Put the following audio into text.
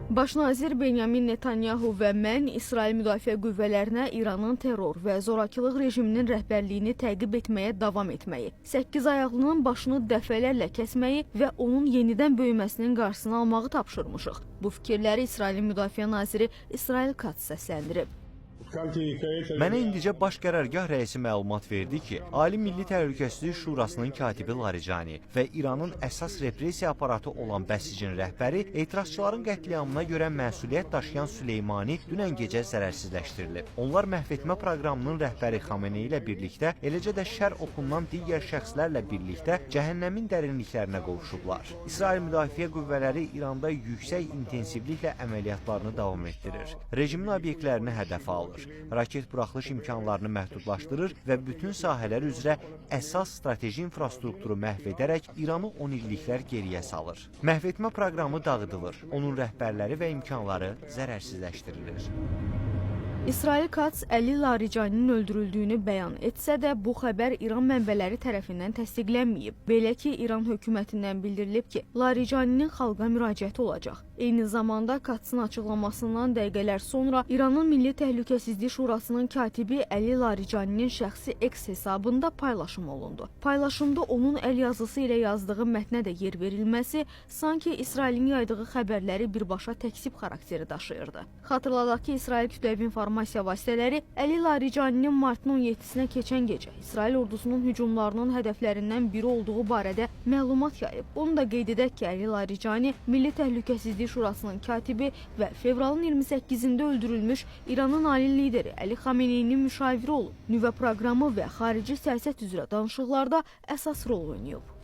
Baş nazir Benyamin Netanyahu və mən İsrail Müdafiə Qüvvələrinə İranın terror və zorakılıq rejiminin rəhbərliyini təqib etməyə davam etməyi, 8 ayaqlının başını dəfələrlə kəsməyi və onun yenidən böyüməsinin qarşısını almağı tapşırmışıq. Bu fikirləri İsrailin Müdafiə naziri İsrail Katz səsləndirib. Mənə indicə baş qərargah rəisi məlumat verdi ki, Ali Milli Təhlükəsizlik Şurasının katibi Larijani və İranın əsas repressiya aparatı olan Bəsicin rəhbəri etirazçıların qətliamına görə məsuliyyət daşıyan Süleymani dünən gecə zərərsizləşdirilib. Onlar məhv etmə proqramının rəhbəri Xamenei ilə birlikdə, eləcə də şər oxundan digər şəxslərlə birlikdə cəhənnəmin dərinliklərinə qovuşublar. İsrail Müdafiə Qüvvələri İranda yüksək intensivliklə əməliyyatlarını davam etdirir. Rejimin obyektlərini hədəfə alır. Raket buraxılış imkanlarını məhdudlaşdırır və bütün sahələr üzrə əsas strateji infrastrukturu məhv edərək İranı 10 illiklər geriyə salır. Məhv etmə proqramı dağıdılır, onun rəhbərləri və imkanları zərərsizləşdirilir. İsrail Katz Əli Laricaninin öldürüldüyünü bəyan etsə də, bu xəbər İran mənbələri tərəfindən təsdiqlənməyib. Belə ki, İran hökumətindən bildirilib ki, Laricaninin xalqa müraciəti olacaq. Eyni zamanda Katzın açıqlamasından dəqiqələr sonra İranın Milli Təhlükəsizlik Şurasının katibi Əli Laricaninin şəxsi X hesabında paylaşım olundu. Paylaşımda onun əl yazısı ilə yazdığı mətnə də yer verilməsi sanki İsrailin yaydığı xəbərləri birbaşa təkzib xarakteri daşıyırdı. Xatırladaq ki, İsrail kütləvi informasiya vasitələri Əli Laricaninin martın 17-sinə keçən gecə İsrail ordusunun hücumlarının hədəflərindən biri olduğu barədə məlumat yayıb. Onu da qeyd edək ki, Əli Laricani Milli Təhlükəsizlik Şurasının katibi və fevralın 28-də öldürülmüş İranın ali lideri Əli Xameneinin müşaviri olub. Nüvə proqramı və xarici siyasət üzrə danışıqlarda əsas rol oynayıb.